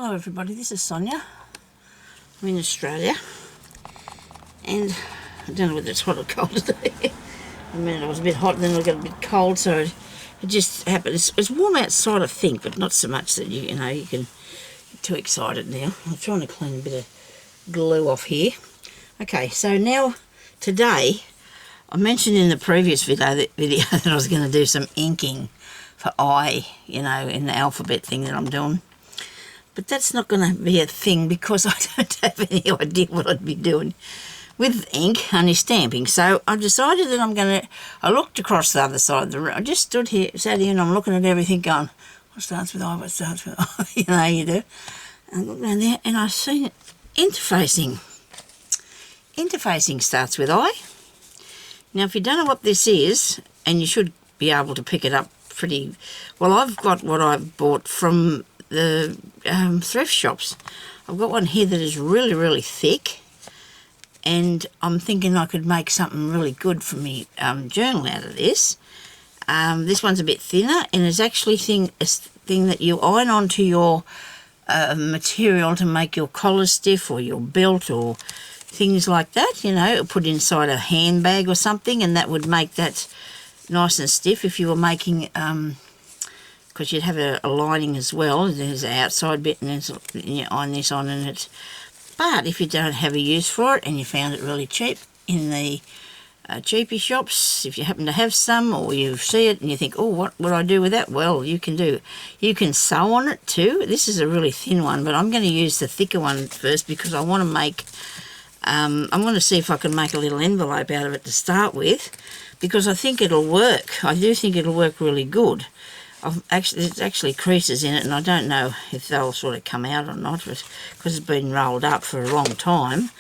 Hello everybody, this is Sonia. I'm in Australia and I don't know whether it's hot or cold today. A minute it was a bit hot and then it got a bit cold, so it just happened. It's warm outside I think, but not so much that you can get too excited now. I'm trying to clean a bit of glue off here. Okay, so now today I mentioned in the previous video that I was going to do some inking for I, in the alphabet thing that I'm doing. But that's not going to be a thing because I don't have any idea what I'd be doing with ink, only stamping. So I decided that I looked across the other side of the room. I just sat here and I'm looking at everything going, what starts with I, what starts with I, you do. And I look down there and I seen it, interfacing. Interfacing starts with I. Now if you don't know what this is, and you should be able to pick it up pretty, well I've got what I've bought from the thrift shops. I've got one here that is really, really thick, and I'm thinking I could make something really good for me journal out of this. This one's a bit thinner, and it's actually a thing that you iron onto your material to make your collar stiff or your belt or things like that, put inside a handbag or something, and that would make that nice and stiff if you were making because you'd have a lining as well. There's an outside bit and then you iron this on and it's, but if you don't have a use for it and you found it really cheap in the cheapy shops, if you happen to have some or you see it and you think, oh, what would I do with that? Well, you can sew on it too. This is a really thin one, but I'm going to use the thicker one first because I want to make, I'm going to see if I can make a little envelope out of it to start with, because I think it'll work. I do think it'll work really good. There's actually creases in it, and I don't know if they'll sort of come out or not because it's been rolled up for a long time.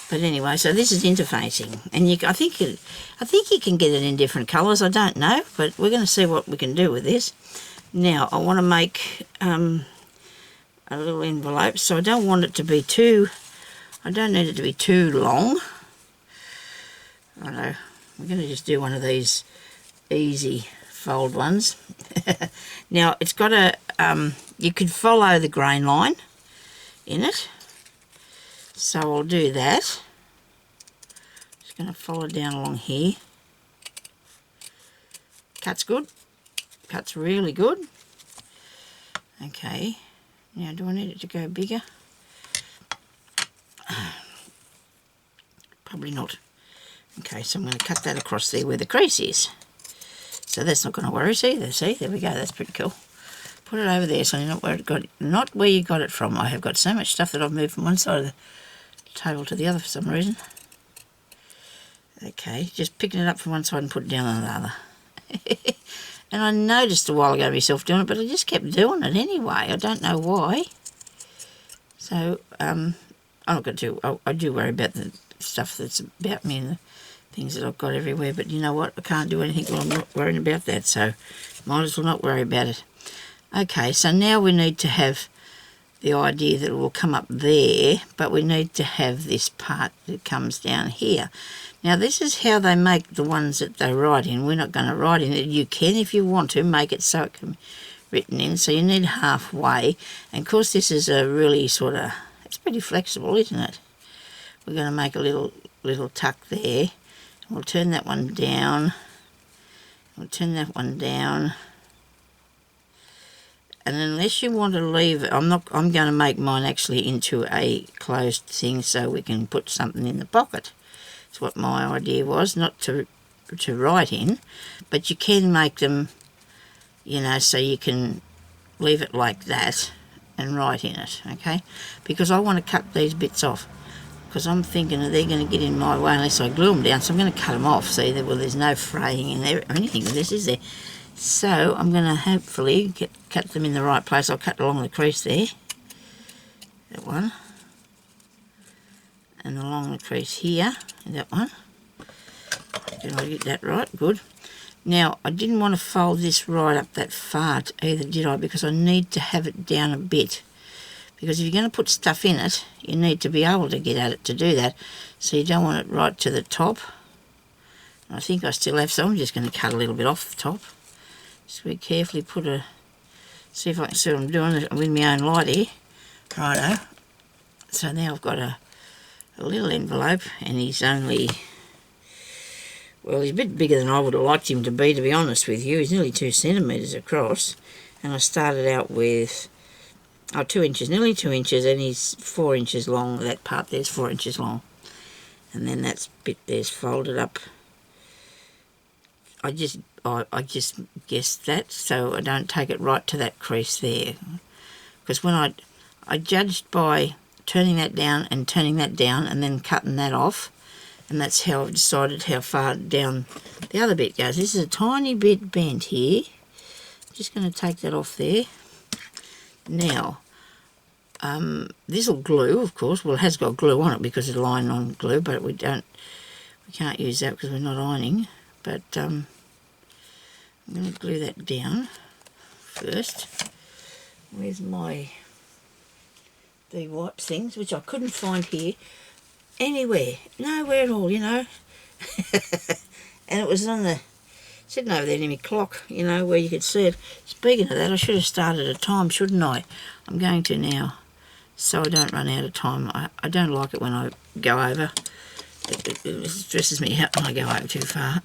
But anyway, so this is interfacing, and I think you can get it in different colours. I don't know, but we're going to see what we can do with this. Now I want to make a little envelope, so I don't want it to be too. I don't need it to be too long. I know. We're going to just do one of these easy fold ones. Now it's got a you could follow the grain line in it, so I'll do that. Just going to follow down along here. Cuts good, cuts really good. Okay, now do I need it to go bigger? Probably not. Okay, so I'm going to cut that across there where the crease is. So that's not going to worry us either. See, there we go. That's pretty cool. Put it over there so you're not where you got it from. I have got so much stuff that I've moved from one side of the table to the other for some reason. Okay, just picking it up from one side and put it down on the other. And I noticed a while ago myself doing it, but I just kept doing it anyway. I don't know why. So I'm not going to. I do worry about the stuff that's about me and the things that I've got everywhere, but you know what, I can't do anything while I'm not worrying about that, so might as well not worry about it. Okay, so now we need to have the idea that it will come up there, but we need to have this part that comes down here. Now this is how they make the ones that they write in. We're not going to write in it. You can, if you want to, make it so it can be written in, so you need halfway, and of course this is a really sort of, it's pretty flexible, isn't it? We're going to make a little tuck there. We'll turn that one down. We'll turn that one down. And unless you want to leave it, I'm going to make mine actually into a closed thing so we can put something in the pocket. That's what my idea was, not to write in, but you can make them, so you can leave it like that and write in it, okay? Because I want to cut these bits off, because I'm thinking that they're going to get in my way unless I glue them down, so I'm going to cut them off. See, well, there's no fraying in there or anything with this, is there? So I'm going to hopefully cut them in the right place. I'll cut along the crease there, that one, and along the crease here, that one. Did I get that right? Good. Now, I didn't want to fold this right up that far either, did I? Because I need to have it down a bit. Because if you're going to put stuff in it, you need to be able to get at it to do that. So you don't want it right to the top. I think I still have some. I'm just going to cut a little bit off the top. Just very carefully see if I can see what I'm doing with my own light here. Righto. So now I've got a little envelope, and he's only, well, he's a bit bigger than I would have liked him to be honest with you. He's nearly 2 centimetres across, and I started out with 2 inches, nearly 2 inches, and he's 4 inches long. That part there's 4 inches long, and then that bit there's folded up. I just guessed that, so I don't take it right to that crease there, because when I judged by turning that down and turning that down and then cutting that off, and that's how I've decided how far down the other bit goes. This is a tiny bit bent here. Just going to take that off there. Now, this will glue, of course. Well, it has got glue on it because it's lying on glue, but we can't use that because we're not ironing. But I'm going to glue that down first. Where's the white things, which I couldn't find here anywhere, nowhere at all, you know. And it was sitting over there near my clock, you know, where you could see it. Speaking of that, I should have started a time, shouldn't I? I'm going to now, so I don't run out of time. I don't like it when I go over. It stresses me out when I go over too far.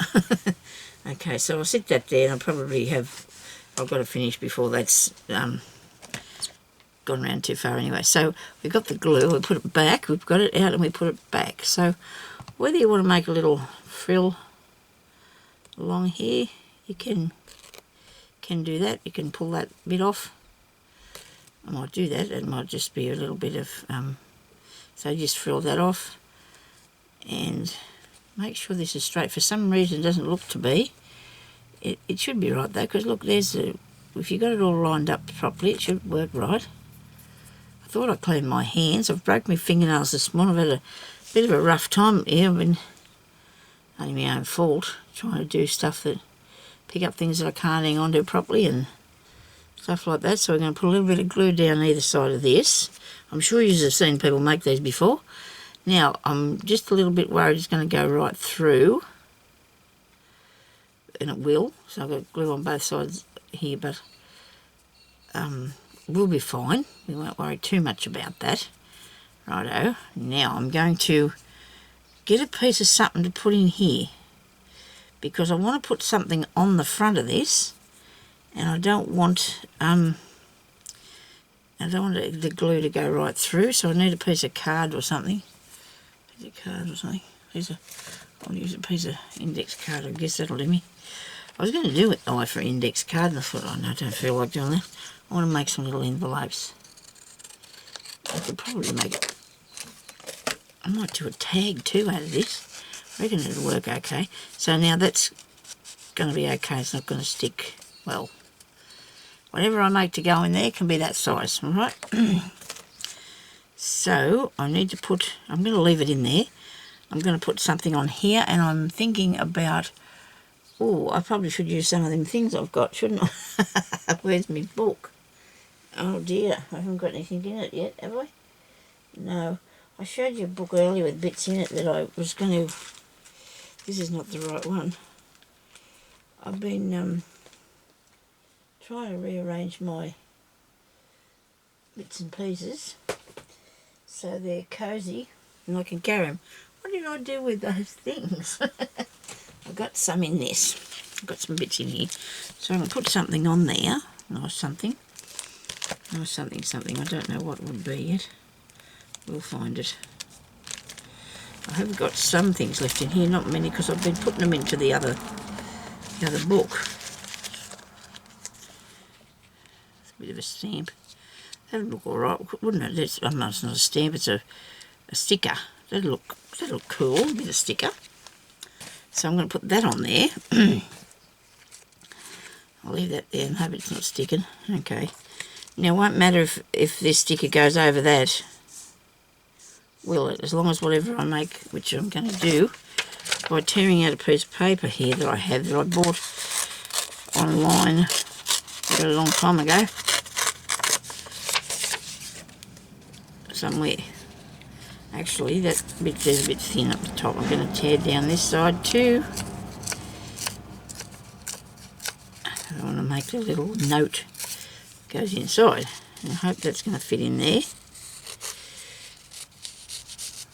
Okay, so I'll sit that there, and I've got to finish before that's gone around too far anyway. So we've got the glue, we put it back, we've got it out and we put it back. So whether you want to make a little frill along here, you can do that. You can pull that bit off. I might do that. It might just be a little bit of so just frill that off and make sure this is straight. For some reason it doesn't look to be. It should be right though, because look, if you got it all lined up properly, it should work right. I thought I cleaned my hands. I've broke my fingernails this morning. I've had a bit of a rough time here. I've been, only my own fault, trying to do stuff pick up things that I can't hang on to properly and stuff like that. So we're going to put a little bit of glue down either side of this. I'm sure you have seen people make these before. Now, I'm just a little bit worried it's going to go right through. And it will. So I've got glue on both sides here, but we'll be fine. We won't worry too much about that. Righto. Now I'm going to get a piece of something to put in here, because I want to put something on the front of this, and I don't want the glue to go right through, so I need a piece of card or something. I'll use a piece of index card. I guess that'll do me. I was going to do it for index card, and I thought, oh no, I don't feel like doing that. I want to make some little envelopes. I could probably make it. I might do a tag too out of this. I reckon it'll work okay. So now that's going to be okay. It's not going to stick. Well, whatever I make to go in there can be that size, all right? So I need to I'm going to leave it in there. I'm going to put something on here, and I'm thinking about, I probably should use some of them things I've got, shouldn't I? Where's my book? Oh dear, I haven't got anything in it yet, have I? No. I showed you a book earlier with bits in it that I was going to... This is not the right one. I've been trying to rearrange my bits and pieces so they're cosy and I can carry them. What did I do with those things? I've got some in this. I've got some bits in here. So I'm going to put something on there. Nice something. Nice something. I don't know what it would be yet. We'll find it. I have got some things left in here, not many, because I've been putting them into the other book. It's a bit of a stamp. That'll look all right, wouldn't it? It's not a stamp. It's a sticker. That'll look cool. A bit of sticker. So I'm going to put that on there. I'll leave that there and hope it's not sticking. Okay. Now it won't matter if this sticker goes over that, will it? As long as whatever I make, which I'm going to do, by tearing out a piece of paper here that I bought online a long time ago, somewhere. Actually, that bit there's a bit thin up the top. I'm going to tear down this side too. I want to make a little note that goes inside. And I hope that's going to fit in there.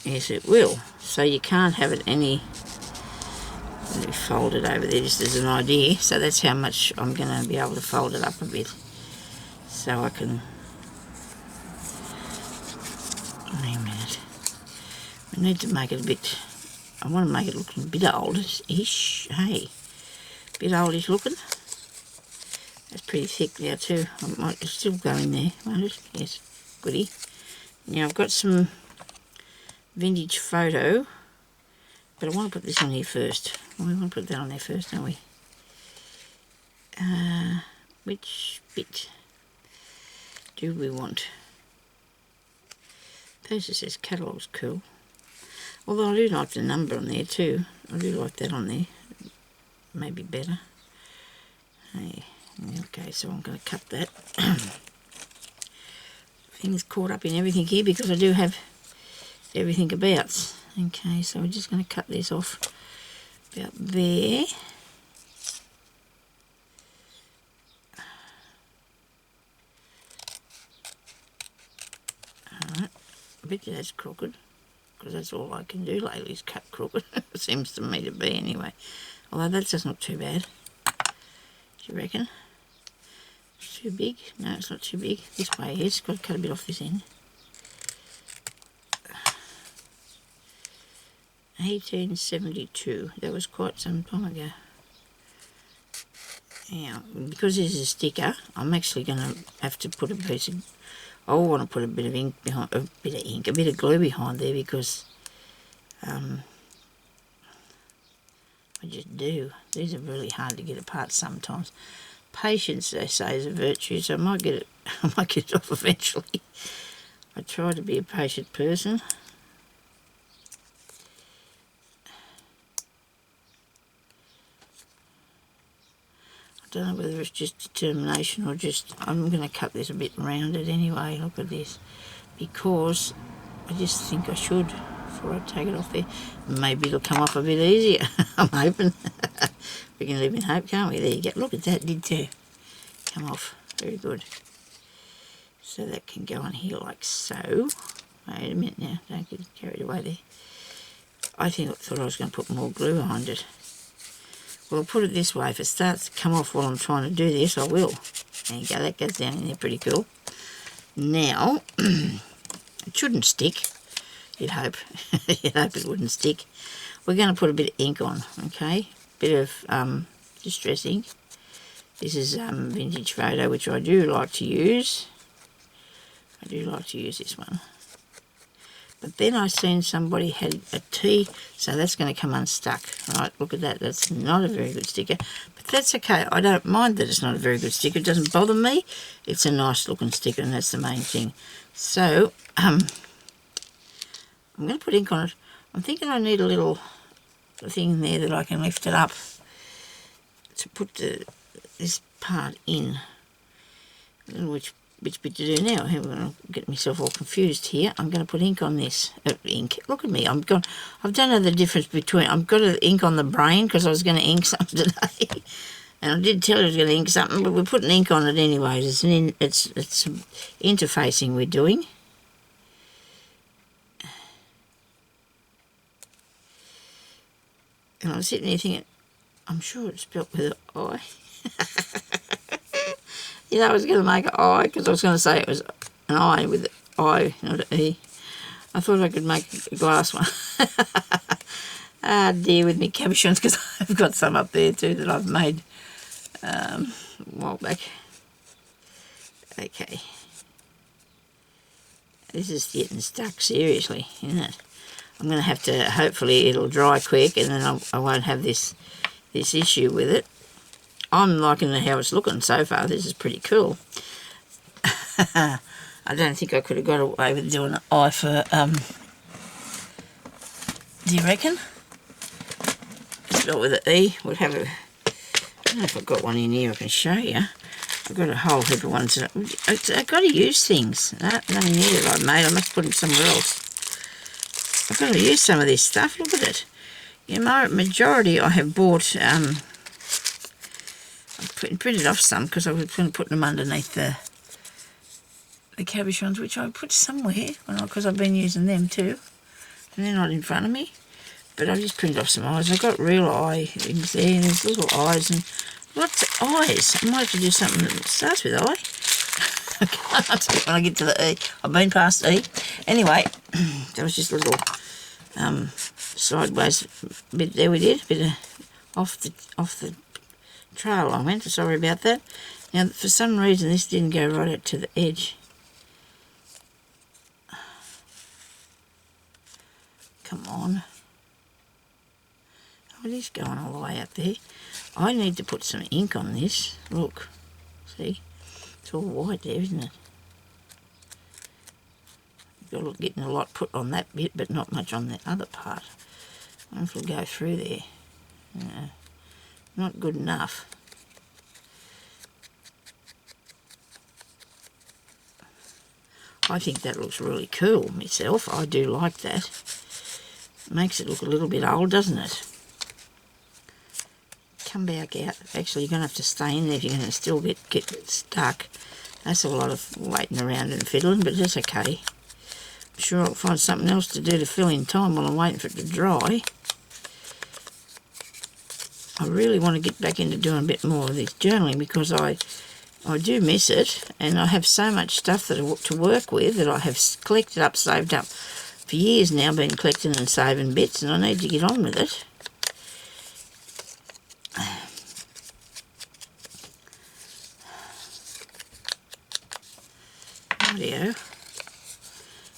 Yes, it will. So you can't have it any... Let me fold it over there just as an idea. So that's how much I'm going to be able to fold it up a bit. So I can... Wait a minute. We need to make it a bit... I want to make it look a bit oldish. Hey, a bit oldish looking. That's pretty thick now too. I might still go in there, won't it? Yes, goody. Now I've got some vintage photo, but I want to put this on here first. We want to put that on there first, don't we? Which bit do we want? First it says catalogue's cool. Although I do like the number on there too. I do like that on there. Maybe better. Hey. Okay, so I'm going to cut that. Things caught up in everything here because I do have everything about. Okay, so we're just going to cut this off about there. Alright, I bet you that's crooked because that's all I can do lately is cut crooked. It seems to me to be anyway. Although that's just not too bad. Do you reckon? Too big? No, it's not too big. This way it is. Got to cut a bit off this end. 1872. That was quite some time ago. Now, because this is a sticker, I'm actually going to have to put a piece of... I want to put a bit of ink behind, a bit of glue behind there because I just do. These are really hard to get apart sometimes. Patience, they say, is a virtue, so I might get it off eventually. I try to be a patient person. I don't know whether it's just determination or just... I'm going to cut this a bit rounded anyway, look at this, because I just think I should before I take it off there. Maybe it'll come off a bit easier. I'm hoping. We can live in hope, can't we? There you go. Look at that, did too. Come off. Very good. So that can go on here like so. Wait a minute now. Don't get carried away there. I thought I was going to put more glue behind it. Well, I'll put it this way. If it starts to come off while I'm trying to do this, I will. There you go. That goes down in there pretty cool. Now, it shouldn't stick. You'd hope. You'd hope it wouldn't stick. We're going to put a bit of ink on, okay? Bit of distress ink. This is vintage photo, which I do like to use. I do like to use this one. But then I seen somebody had a tea, so that's going to come unstuck. Right, look at that. That's not a very good sticker. But that's okay. I don't mind that it's not a very good sticker. It doesn't bother me. It's a nice looking sticker, and that's the main thing. So, I'm going to put ink on it. I'm thinking I need a little thing there that I can lift it up to put this part in. I don't know which bit to do now. I'm going to get myself all confused here. I'm going to put ink on this. Ink. Look at me. I don't know the difference between... I've got ink on the brain because I was going to ink something today. And I did tell you I was going to ink something, but we're putting ink on it anyways. It's interfacing we're doing. And I was sitting there thinking, I'm sure it's spelt with an I. You know, I was going to make an I because I was going to say it was an I with an I, not an E. I thought I could make a glass one. Ah, dear with me cabochons, because I've got some up there too that I've made a while back. Okay. This is getting stuck, seriously, isn't it? I'm going to have to, hopefully it'll dry quick and then I won't have this issue with it. I'm liking how it's looking so far. This is pretty cool. I don't think I could have got away with doing an eye for, do you reckon? Spelled with an E. Would have a, I don't know if I've got one in here I can show you. I've got a whole heap of ones. I've got to use things. Nothing here that I've made. I must put them somewhere else. I've got to use some of this stuff. Look at it. You know, majority I have bought, I've printed off some because I was going to put them underneath the cabochons, which I put somewhere because I've been using them too. and they're not in front of me. But I just printed off some eyes. I've got real eye things there, and there's little eyes and lots of eyes. I might have to do something that starts with I. I can't when I get to the E. I've been past E. Anyway, that was just a little sideways bit there we did. A bit of off the trail I went. Sorry about that. Now, for some reason, this didn't go right out to the edge. Come on. Oh, it is going all the way up there. I need to put some ink on this. Look. See? It's all white there, isn't it? You're getting a lot put on that bit, but not much on the other part. I wonder if it'll go through there. Not good enough. I think that looks really cool myself. I do like that. Makes it look a little bit old, doesn't it? Come back out. Actually, you're going to have to stay in there if you're going to still get stuck. That's a lot of waiting around and fiddling, but that's okay. I'm sure I'll find something else to do to fill in time while I'm waiting for it to dry. I really want to get back into doing a bit more of this journaling because I do miss it, and I have so much stuff to work with that I have collected up, saved up for years now, been collecting and saving bits, and I need to get on with it. Audio.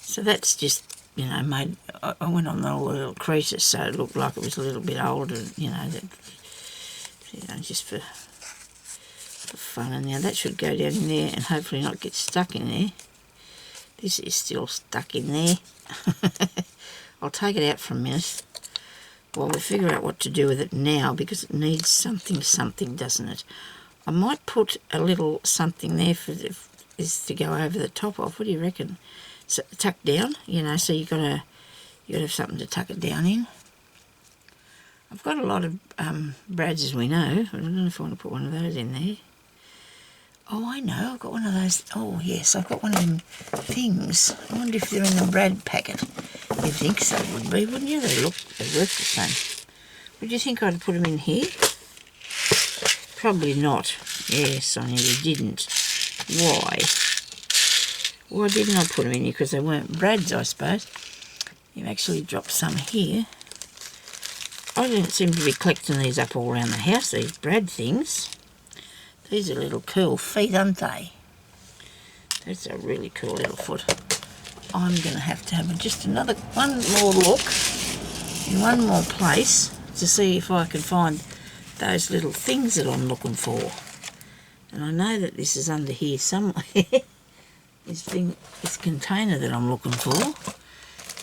So that's just, you know, made. I went on all the little creases so it looked like it was a little bit older, you know, just for fun. And now that should go down in there and hopefully not get stuck in there. This is still stuck in there. I'll take it out for a minute while we figure out what to do with it now, because it needs something, doesn't it? I might put a little something there for this to go over the top of. What do you reckon? So, tuck down, you know, so you gotta have something to tuck it down in. I've got a lot of brads, as we know. I don't know if I want to put one of those in there. Oh, I know, I've got one of those. Oh, yes, I've got one of them things. I wonder if they're in the brad packet. You think so would be, wouldn't you? They work the same. Would you think I'd put them in here? Probably not. Yes, Sonya, we didn't. Why? Why didn't I put them in here? Because they weren't brads, I suppose. You've actually dropped some here. I don't seem to be collecting these up all around the house, these brad things. These are little cool feet, aren't they? That's a really cool little foot. I'm going to have just one more look in one more place to see if I can find those little things that I'm looking for. And I know that this is under here somewhere. This container that I'm looking for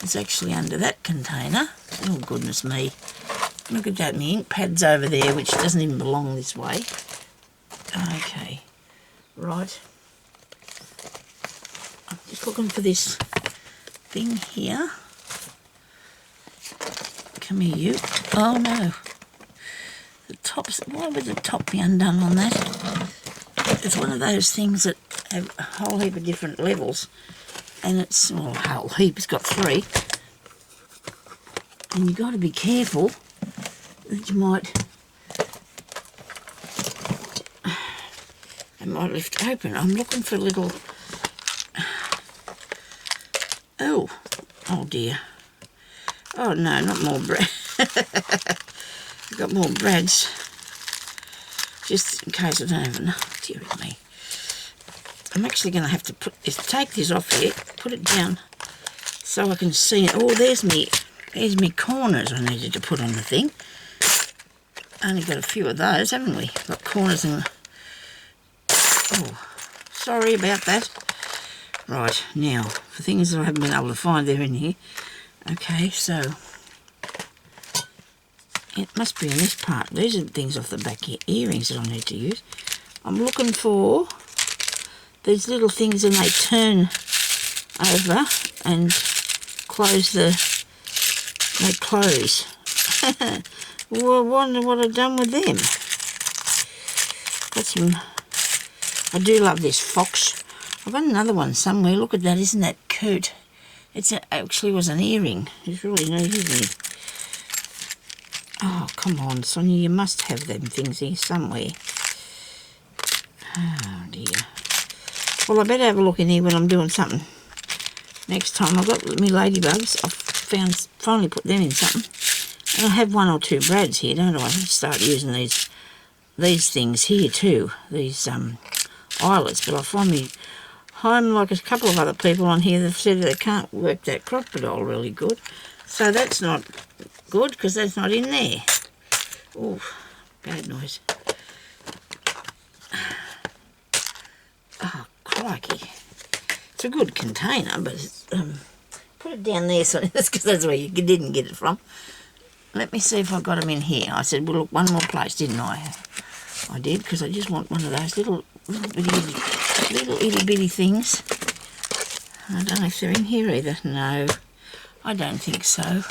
is actually under that container. Oh, goodness me. Look at that, my ink pad's over there, which doesn't even belong this way. Okay, right. I'm just looking for this thing here. Come here, you. Oh, no. Why would the top be undone on that? It's one of those things that have a whole heap of different levels, and it's, well, a whole heap, it's got 3, and you've got to be careful that you might lift open. I'm looking for a little, oh dear, oh no, not more brad. I've got more brads, just in case I don't have enough. Dear me. I'm actually going to have to take this off here, put it down so I can see it. Oh, there's me corners I needed to put on the thing. Only got a few of those, haven't we? Got corners and... Oh, sorry about that. Right, now, for things that I haven't been able to find, they're in here. Okay, so... It must be in this part. These are the things off the back here, earrings that I need to use. I'm looking for these little things, and they turn over and close they close. Well, I wonder what I've done with them. Got some, I do love this fox. I've got another one somewhere. Look at that, isn't that cute? actually was an earring. It's really neat, isn't it? Oh, come on, Sonia, you must have them things here somewhere. Oh, dear. Well, I better have a look in here when I'm doing something. Next time, I've got my ladybugs. I've finally put them in something. And I have one or two brads here, don't I? I have to start using these things here too. These eyelets. But I find I'm like a couple of other people on here that have said they can't work that crocodile really good. So that's not good because that's not in there. Oh, bad noise. Oh, crikey. It's a good container, but it's, put it down there, so that's because that's where you didn't get it from. Let me see if I got them in here. I said, well, look, one more place, didn't I? I did, because I just want one of those little itty bitty things. I don't know if they're in here either. No, I don't think so.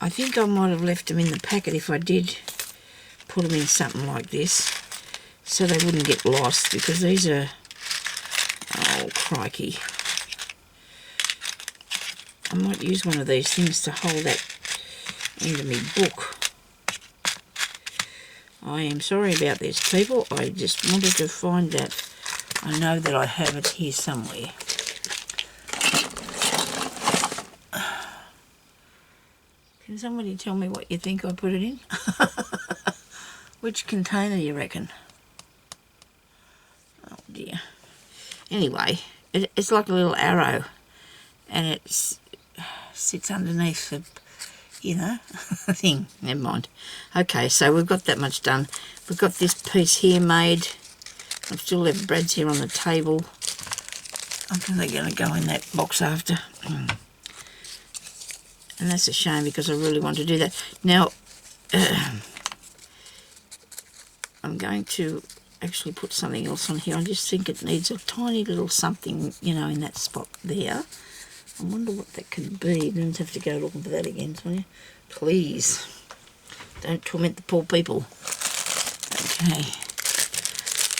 I think I might have left them in the packet if I did put them in something like this, so they wouldn't get lost, because these are, oh crikey. I might use one of these things to hold that into my book. I am sorry about this, people. I just wanted to find that. I know that I have it here somewhere. Can somebody tell me what you think I put it in? Which container you reckon? Oh dear. Anyway, it's like a little arrow, and it sits underneath the, you know, thing. Never mind. Okay, so we've got that much done. We've got this piece here made. I've still left brads here on the table. I think they're going to go in that box after. And that's a shame because I really want to do that. Now, I'm going to actually put something else on here. I just think it needs a tiny little something, you know, in that spot there. I wonder what that could be. You don't have to go looking for that again, Sonia. Please. Don't torment the poor people. Okay.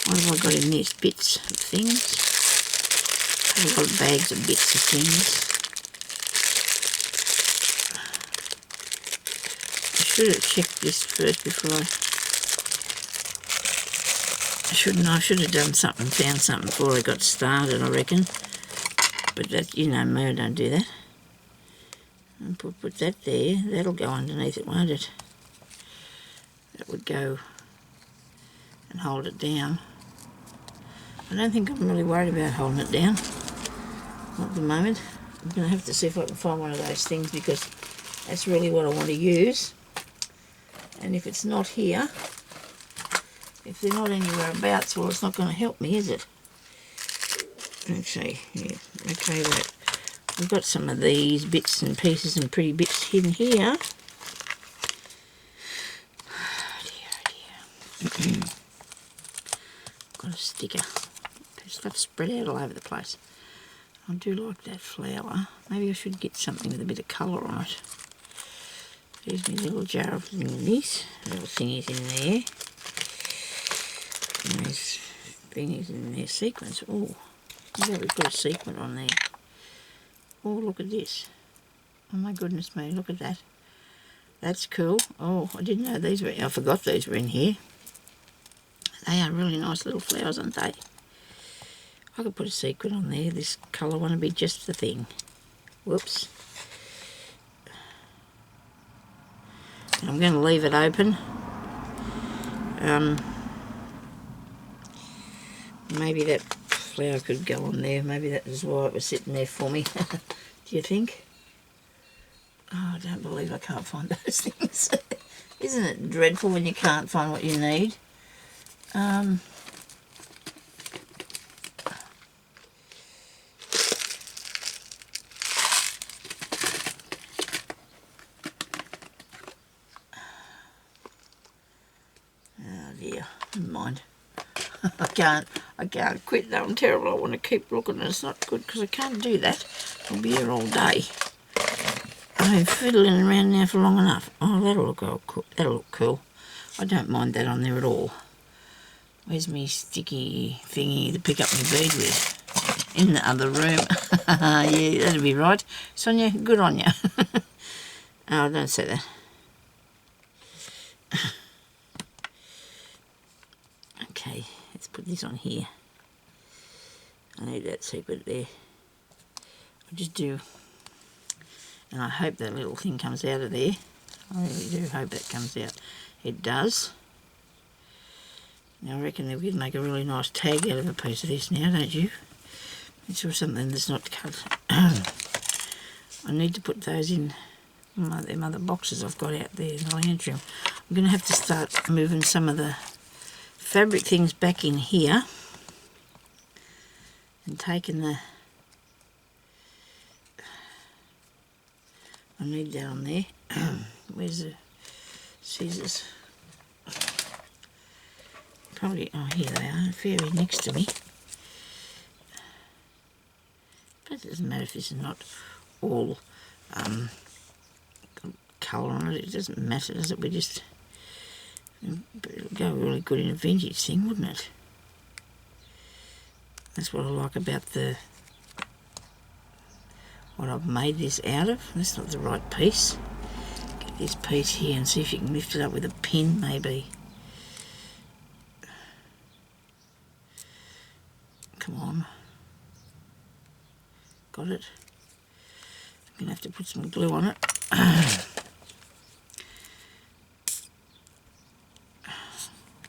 What have I got in this? Bits of things. I've got bags of bits of things. I should have checked this first before I should have done something, found something before I got started, I reckon. But that, you know me, I don't do that. And put that there. That'll go underneath it, won't it? That would go and hold it down. I don't think I'm really worried about holding it down. Not at the moment. I'm going to have to see if I can find one of those things, because that's really what I want to use. And if it's not here, if they're not anywhere abouts, well, it's not going to help me, is it? Let's see. Yeah. Okay, right. I've got some of these bits and pieces and pretty bits hidden here. Oh dear. Got a sticker. Stuff spread out all over the place. I do like that flower. Maybe I should get something with a bit of colour on it. There's my little jar of thingies. Little thingies in there. And there's thingies in there. Sequins. Oh, maybe we put a sequin on there. Oh, look at this. Oh my goodness me, look at that. That's cool. Oh, I didn't know these were, I forgot these were in here. They are really nice little flowers, aren't they? I could put a sequin on there. This colour one would be just the thing. Whoops. And I'm going to leave it open. Maybe that flower could go on there. Maybe that is why it was sitting there for me. Do you think? Oh, I don't believe I can't find those things. Isn't it dreadful when you can't find what you need? Oh dear, never mind. I can't quit though. I'm terrible. I want to keep looking, and it's not good because I can't do that. I'll be here all day. I've been fiddling around now for long enough. Oh, that'll look cool. That'll look cool. I don't mind that on there at all. Where's me sticky thingy to pick up my bead with? In the other room. Yeah, that'll be right. Sonia, good on you. Oh, don't say that. Okay, let's put this on here. I need that secret there. I just do. And I hope that little thing comes out of there. I really do hope that comes out. It does. Now I reckon that we could make a really nice tag out of a piece of this now, don't you? It's sure something that's not cut. I need to put those in them other boxes I've got out there in the lounge room. I'm going to have to start moving some of the fabric things back in here and taking the... I need that on there. Where's the scissors? Probably, oh, here they are, very next to me. But it doesn't matter if this is not all colour on it. It doesn't matter, does it? We just... It'll go really good in a vintage thing, wouldn't it? That's what I like about the... what I've made this out of. That's not the right piece. Get this piece here and see if you can lift it up with a pin, maybe. Come on. Got it. I'm going to have to put some glue on it.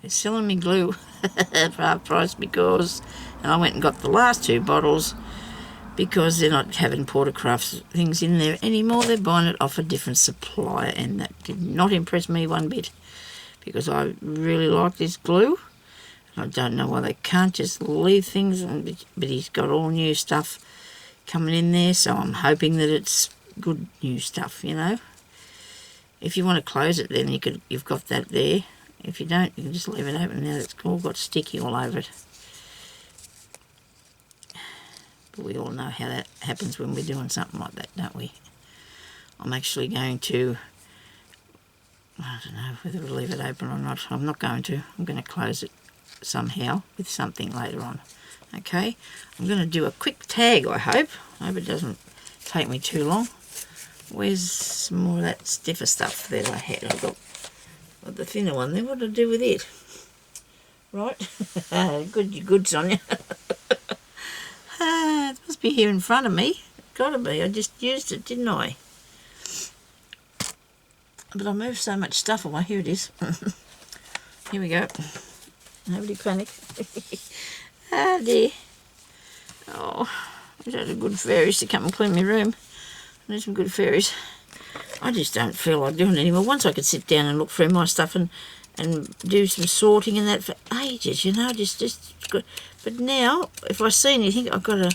They're selling me glue for half price because... And I went and got the last 2 bottles because they're not having Portercraft things in there anymore. They're buying it off a different supplier, and that did not impress me one bit because I really like this glue. I don't know why they can't just leave things, but he's got all new stuff coming in there, so I'm hoping that it's good new stuff, you know. If you want to close it, then you've got that there. If you don't, you can just leave it open. Now it's all got sticky all over it. But we all know how that happens when we're doing something like that, don't we? I'm actually going to... I don't know whether to leave it open or not. I'm not going to. I'm going to close it somehow with something later on. Okay, I'm going to do a quick tag, I hope. I hope it doesn't take me too long. Where's some more of that stiffer stuff that I had? I've got the thinner one there. What did I do with it? Right. Good, Sonia. It must be here in front of me. Gotta be. I just used it, didn't I? But I moved so much stuff away. Here it is. Here we go. Nobody panic. Ah, dear. Oh, I had a good fairies to come and clean my room. There's some good fairies. I just don't feel like doing it anymore. Once I could sit down and look through my stuff and do some sorting and that for ages, you know, just good. But now, if I see anything, I've got to...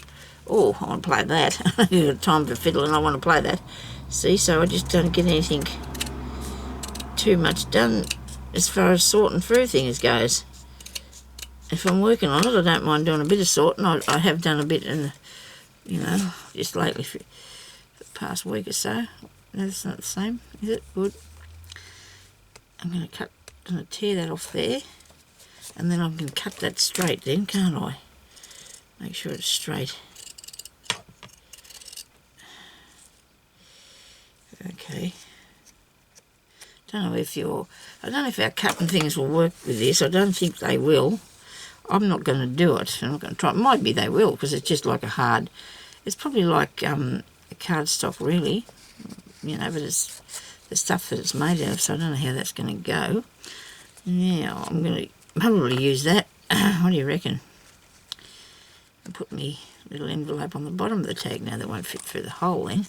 Oh, I want to play that. I've got time for fiddle and I want to play that. See, so I just don't get anything too much done as far as sorting through things goes. If I'm working on it, I don't mind doing a bit of sorting. I have done a bit in the, you know, just lately for the past week or so. That's not the same, is it? Good. I'm going to tear that off there, and then I can cut that straight then, can't I? Make sure it's straight. Okay. I don't know if our cutting things will work with this. I don't think they will. I'm not going to do it. I'm not going to try. Might be they will, because it's just like a hard... It's probably like a cardstock, really. You know, but it's the stuff that it's made out of, so I don't know how that's going to go. Now, I'm going to probably use that. What do you reckon? I'll put my little envelope on the bottom of the tag now that won't fit through the hole then.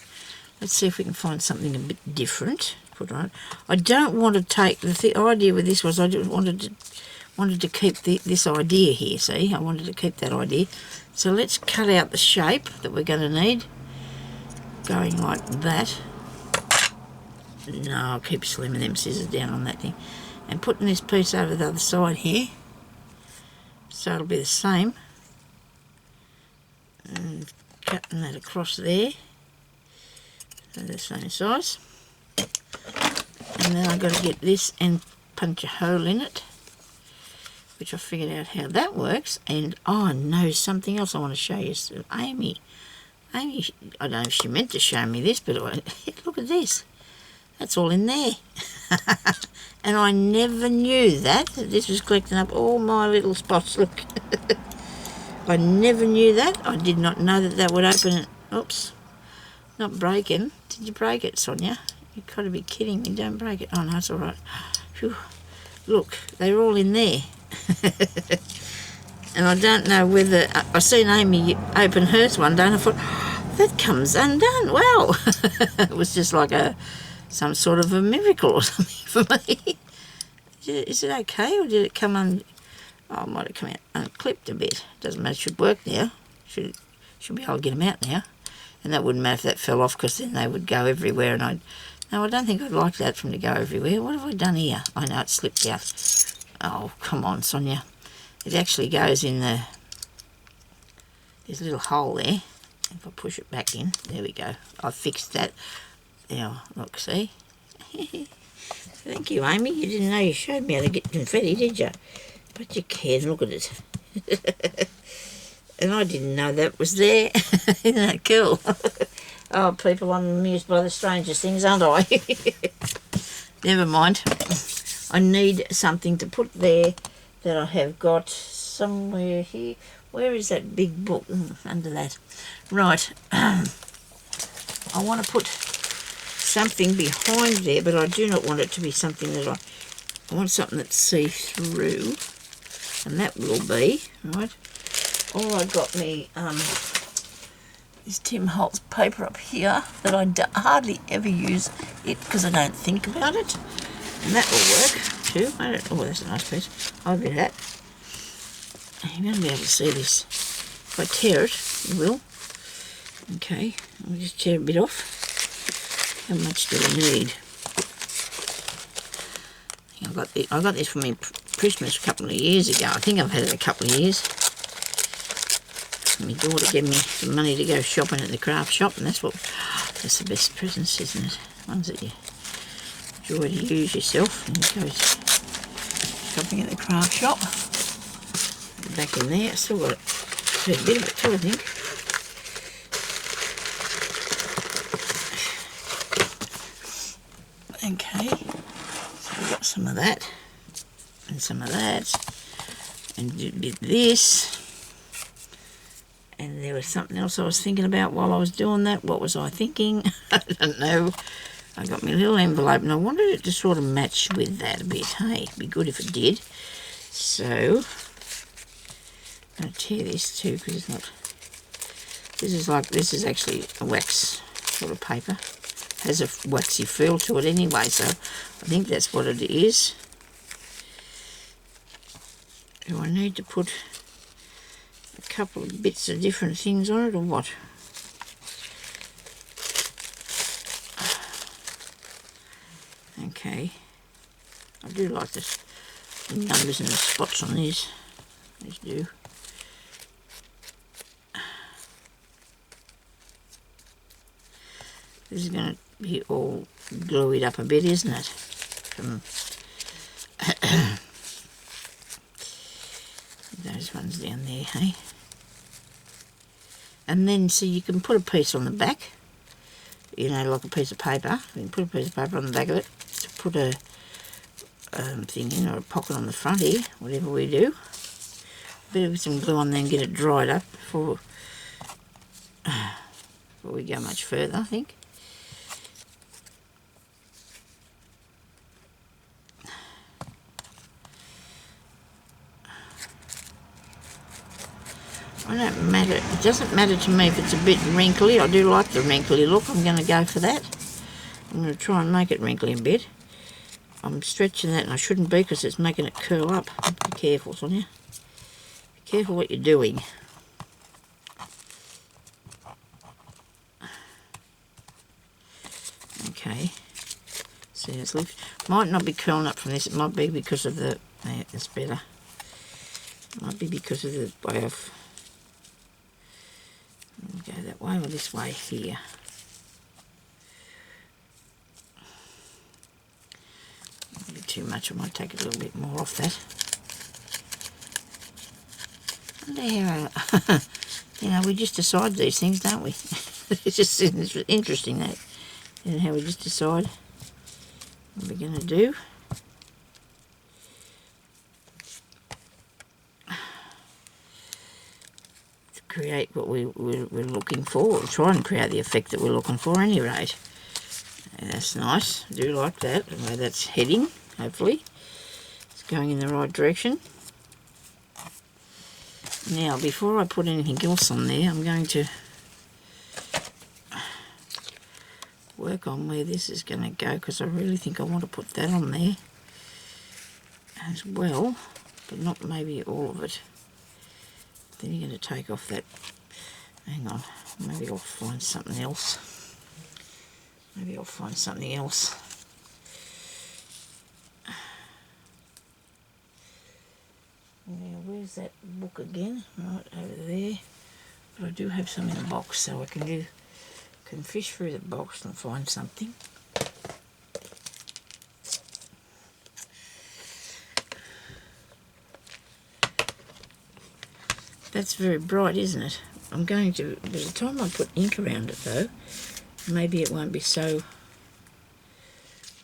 Let's see if we can find something a bit different. Put on. I don't want to take... The idea with this was I just wanted to keep this idea here, see? I wanted to keep that idea. So let's cut out the shape that we're going to need. Going like that. No, I'll keep slimming them scissors down on that thing. And putting this piece over the other side here. So it'll be the same. And cutting that across there. So the same size. And then I've got to get this and punch a hole in it. which I figured out how that works. And I know something else I want to show you. So Amy, I don't know if she meant to show me this, but look at this. That's all in there. And I never knew that this was collecting up all my little spots. Look. I never knew that. I did not know that that would open it. Oops. Not breaking. Did you break it, Sonia? You've got to be kidding me. Don't break it. Oh, no, it's all right. Phew. Look, they're all in there. And I don't know whether... I seen Amy open hers one day and I thought, oh, that comes undone. Well, it was just like some sort of a miracle or something for me. Is it okay, or did it come Oh, it might have come out unclipped a bit. Doesn't matter, it should work now. Should be able to get them out now. And that wouldn't matter if that fell off, because then they would go everywhere. And no, I don't think I'd like that for them to go everywhere. What have I done here? I know it slipped out. Oh, come on, Sonia. It actually goes in there's a little hole there. If I push it back in, there we go. I fixed that. Now, look, see? Thank you, Amy. You didn't know you showed me how to get confetti, did you? But you can, look at it. And I didn't know that was there. Isn't that cool? Oh, people, I'm amused by the strangest things, aren't I? Never mind. I need something to put there that I have got somewhere here. Where is that big book? Under that. Right. I want to put something behind there, but I do not want it to be something that I want something that's see-through. And that will be, right, I got me this Tim Holtz paper up here that I hardly ever use it because I don't think about it. And that will work too. Oh, that's a nice piece. I'll do that. You're going to be able to see this. If I tear it, you will. Okay, I'll just tear a bit off. How much do I need? I got this for me Christmas a couple of years ago. I think I've had it a couple of years. My daughter gave me some money to go shopping at the craft shop, and that's the best presents, isn't it? Ones that you enjoy to use yourself, and you go shopping at the craft shop. Back in there, I still got a bit of it too, I think. Okay, so we've got some of that. And some of that, and did this, and there was something else I was thinking about while I was doing that. What was I thinking? I don't know. I got my little envelope, and I wanted it to sort of match with that a bit. Hey, it'd be good if it did. So I'm going to tear this too, because it's not. This is actually a wax sort of paper. It has a waxy feel to it anyway, so I think that's what it is. Do I need to put a couple of bits of different things on it, or what? Okay. I do like the numbers and the spots on these. These do. This is going to be all glued up a bit, isn't it? Those ones down there, hey? And then, so you can put a piece on the back, you know, like a piece of paper. You can put a piece of paper on the back of it to put a thing in, or a pocket on the front here, whatever we do. A bit of some glue on there and get it dried up before we go much further, I think. I don't matter. It doesn't matter to me if it's a bit wrinkly. I do like the wrinkly look. I'm going to go for that. I'm going to try and make it wrinkly a bit. I'm stretching that, and I shouldn't be, because it's making it curl up. Be careful, Sonia. Be careful what you're doing. Okay. See, it's might not be curling up from this. It might be because of the. Yeah, that's better. It might be because of the way of. Go that way or this way here. Maybe too much. I might take a little bit more off that. wonder how, you know, we just decide these things, don't we? It's just interesting that, you know, how we just decide what we're going to do. To create what we're looking for, or try and create the effect that we're looking for at any rate. That's nice, I do like that, the way that's heading, hopefully. It's going in the right direction. Now, before I put anything else on there, I'm going to work on where this is going to go, because I really think I want to put that on there as well, but not maybe all of it. Then you're going to take off that, hang on, maybe I'll find something else. Maybe I'll find something else. Now, where's that book again? Right over there. But I do have some in a box, so I can fish through the box and find something. That's very bright, isn't it? I'm going to, by the time I put ink around it though, maybe it won't be so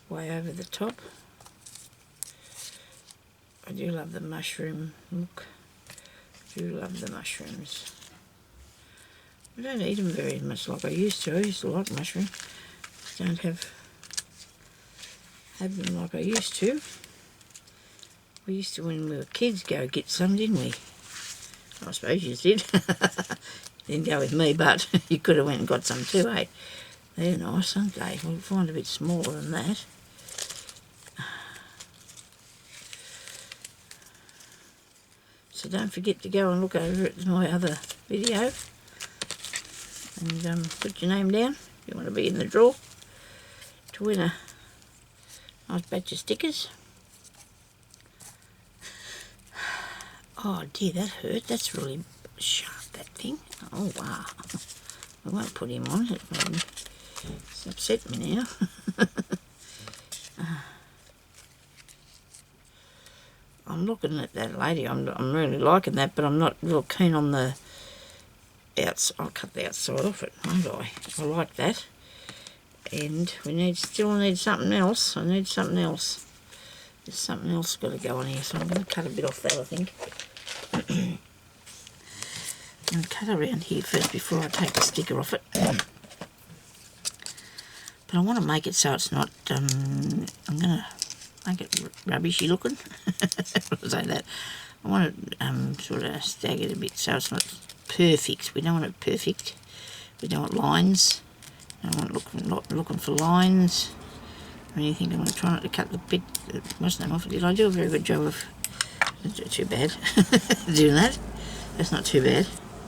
way over the top. I do love the mushroom look. I do love the mushrooms. I don't eat them very much like I used to. I used to like mushroom. I don't have them like I used to. We used to, when we were kids, go get some, didn't we? I suppose you did. Didn't go with me, but you could have went and got some too, eh? They're nice, aren't they? We'll find a bit smaller than that. So don't forget to go and look over at my other video. And put your name down if you want to be in the draw to win a nice batch of stickers. Oh dear, that hurt. That's really sharp, that thing. Oh wow. I won't put him on. It's upset me now. I'm looking at that lady. I'm really liking that, but I'm not real keen on the outside. I'll cut the outside off it, won't I? I like that. And we still need something else. I need something else. There's something else got to go on here, so I'm going to cut a bit off that, I think. I'm going to cut around here first before I take the sticker off it. But I want to make it so it's not, I'm going to make it rubbishy looking. I'll say that. I want to sort of stagger it a bit so it's not perfect. We don't want it perfect. We don't want lines. I don't want looking for lines or anything. I'm going to try not to cut the bit, most name off it. Did I do a very good job of, not too bad, doing that? That's not too bad.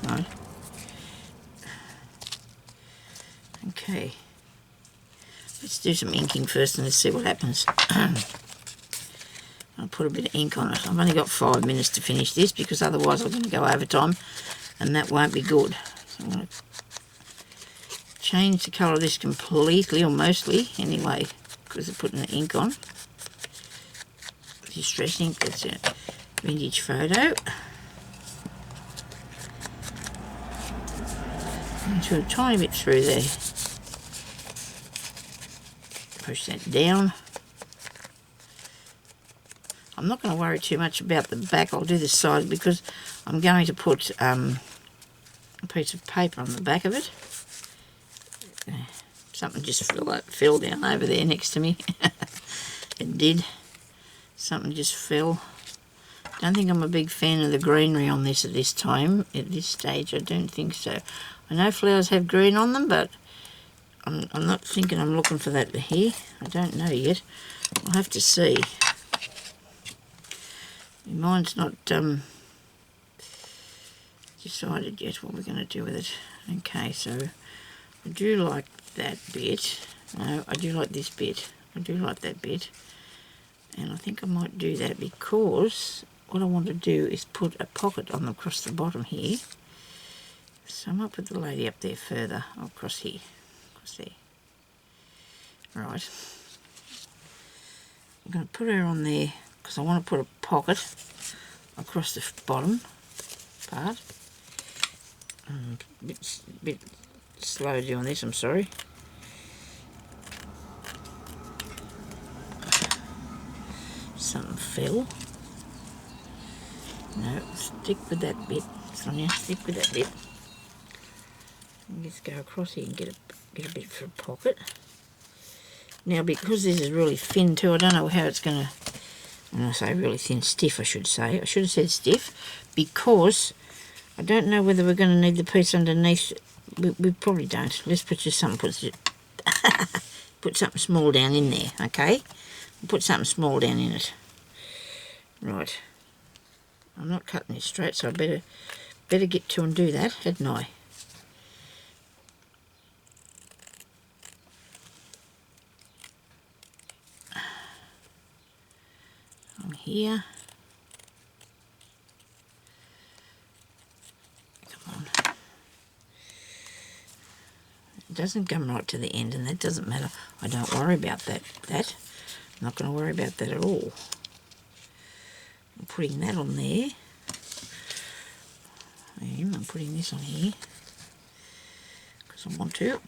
Right. Okay. Let's do some inking first and let's see what happens. I'll put a bit of ink on it. I've only got 5 minutes to finish this because otherwise I'm going to go overtime and that won't be good. So I'm going to change the colour of this completely, or mostly anyway, because I'm putting the ink on. Distress ink, that's a vintage photo. Into a tiny bit through there. Push that down. I'm not going to worry too much about the back. I'll do the side because I'm going to put a piece of paper on the back of it. Something just fell down over there next to me. It did. Something just fell. Don't think I'm a big fan of the greenery on this at this time, at this stage. I don't think so. I know flowers have green on them, but I'm not thinking I'm looking for that here. I don't know yet. I'll have to see. Mine's not decided yet what we're going to do with it. Okay, so I do like that bit. No, I do like this bit. I do like that bit. And I think I might do that because what I want to do is put a pocket on across the bottom here. So I might put the lady up there further. Oh, across here. Across there. Right. I'm going to put her on there because I want to put a pocket across the bottom. part. Bit slow doing this, I'm sorry. Something fell. No, stick with that bit, Sonia, stick with that bit. And just go across here and get a bit for a pocket. Now, because this is really thin too, I don't know how it's going to, when I say really thin, stiff I should say. I should have said stiff, because I don't know whether we're going to need the piece underneath. We probably don't. Let's put just something, put something small down in there, okay? Put something small down in it. Right. I'm not cutting this straight, so I better get to and do that, hadn't I? On here. Come on. It doesn't come right to the end, and that doesn't matter. I don't worry about that. I'm not going to worry about that at all. I'm putting that on there. I'm putting this on here because I want to.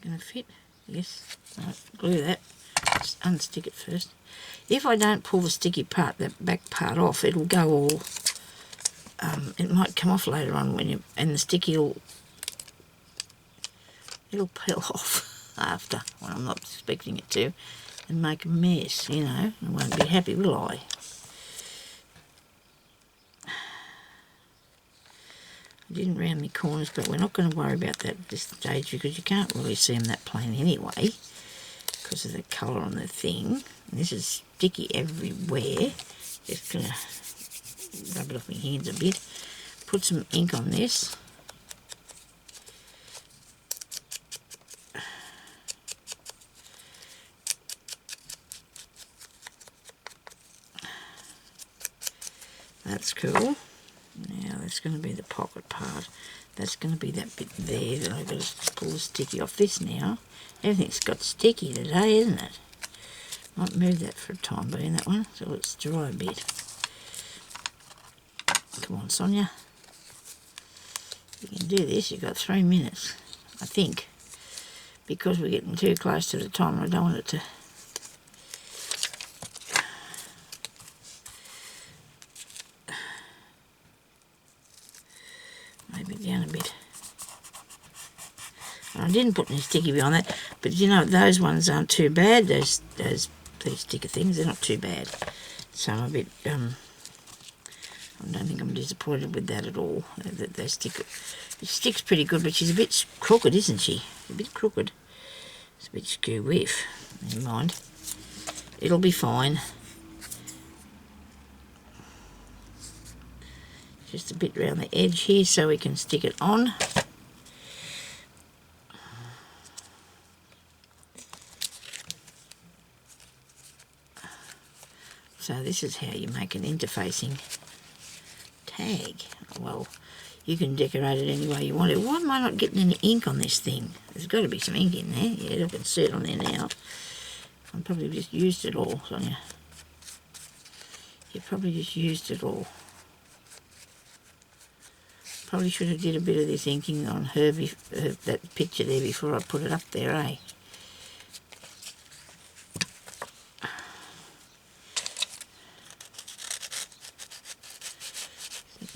Going to fit? Yes. Right, glue that. Just unstick it first. If I don't pull the sticky part, that back part off, it'll go all. It might come off later on and the sticky it'll peel off after when I'm not expecting it to, and make a mess, you know. I won't be happy, will I? I didn't round my corners, but we're not going to worry about that at this stage because you can't really see them that plain anyway because of the colour on the thing. And this is sticky everywhere. Just going to rub it off my hands a bit. Put some ink on this. That's cool. Now that's going to be the pocket part. That's going to be that bit there that I've got to pull the sticky off this now. Everything's got sticky today, isn't it? Might move that for a time being, that one, so it's dry a bit. Come on, Sonia. You can do this. You've got 3 minutes, I think, because we're getting too close to the time. I don't want it to. Maybe down a bit. And I didn't put any sticky behind that, but you know those ones aren't too bad. These sticker things, they're not too bad. So I'm a bit. I don't think I'm disappointed with that at all. They stick. It sticks pretty good, but she's a bit crooked, isn't she? A bit crooked. It's a bit skew whiff. Never mind. It'll be fine. Just a bit around the edge here so we can stick it on. So this is how you make an interfacing tag. Well, you can decorate it any way you want it. Why am I not getting any ink on this thing? There's got to be some ink in there. Yeah, I can see it on there now. I probably just used it all, Sonia. You probably just used it all. Probably should have did a bit of this inking on her, that picture there before I put it up there, eh?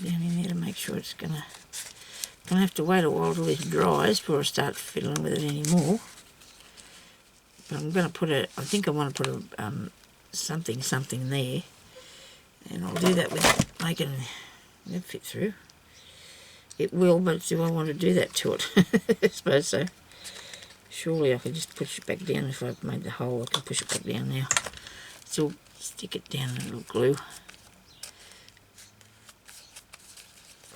Down in there to make sure it's gonna have to wait a while till this dries before I start fiddling with it anymore. But I'm gonna put I think I want to put a something there, and I'll do that with making that fit through. It will, but do I want to do that to it? I suppose so. Surely I could just push it back down. If I've made the hole, I can push it back down now. Still stick it down in a little glue.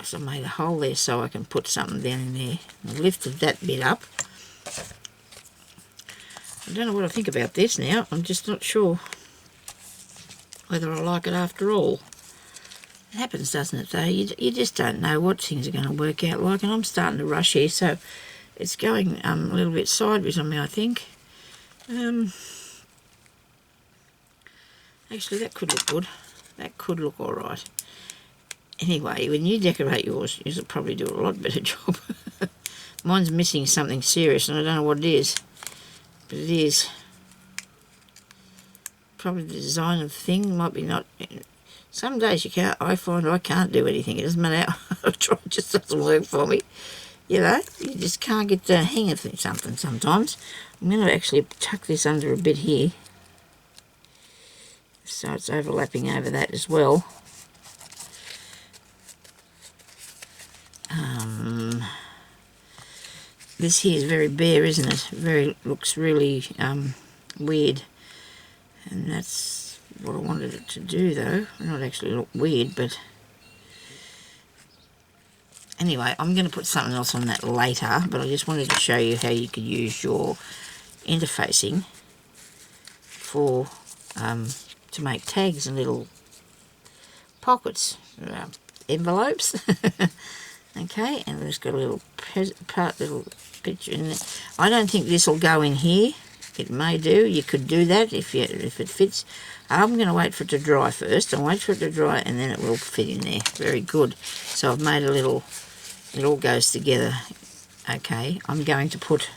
So I made a hole there so I can put something down in there. I lifted that bit up. I don't know what I think about this now. I'm just not sure whether I like it after all. It happens, doesn't it, though? You just don't know what things are going to work out like, and I'm starting to rush here, so it's going a little bit sideways on me, I think. Actually, that could look good. That could look alright. Anyway, when you decorate yours, you'll probably do a lot better job. Mine's missing something serious, and I don't know what it is. But it is. Probably the design of the thing might be not... Some days I find I can't do anything. It doesn't matter how I try, it just doesn't work for me. You know, you just can't get the hang of something sometimes. I'm going to actually tuck this under a bit here, so it's overlapping over that as well. This here is very bare, isn't it? Looks really weird, and that's what I wanted it to do, though. Not actually look weird, but anyway, I'm going to put something else on that later, but I just wanted to show you how you could use your interfacing for to make tags and little pockets, envelopes. Okay, and it's got a little picture in it. I don't think this will go in here. It may do. You could do that if it fits. I'm going to wait for it to dry first. I'll wait for it to dry, and then it will fit in there. Very good. So I've made a little. It all goes together. Okay, I'm going to put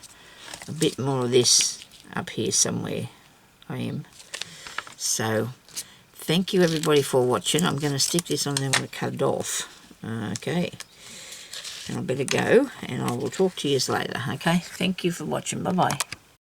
a bit more of this up here somewhere. I am. So, thank you everybody for watching. I'm going to stick this on, then I'm going to cut it off. Okay. And I better go, and I will talk to you later. Okay, thank you for watching. Bye-bye.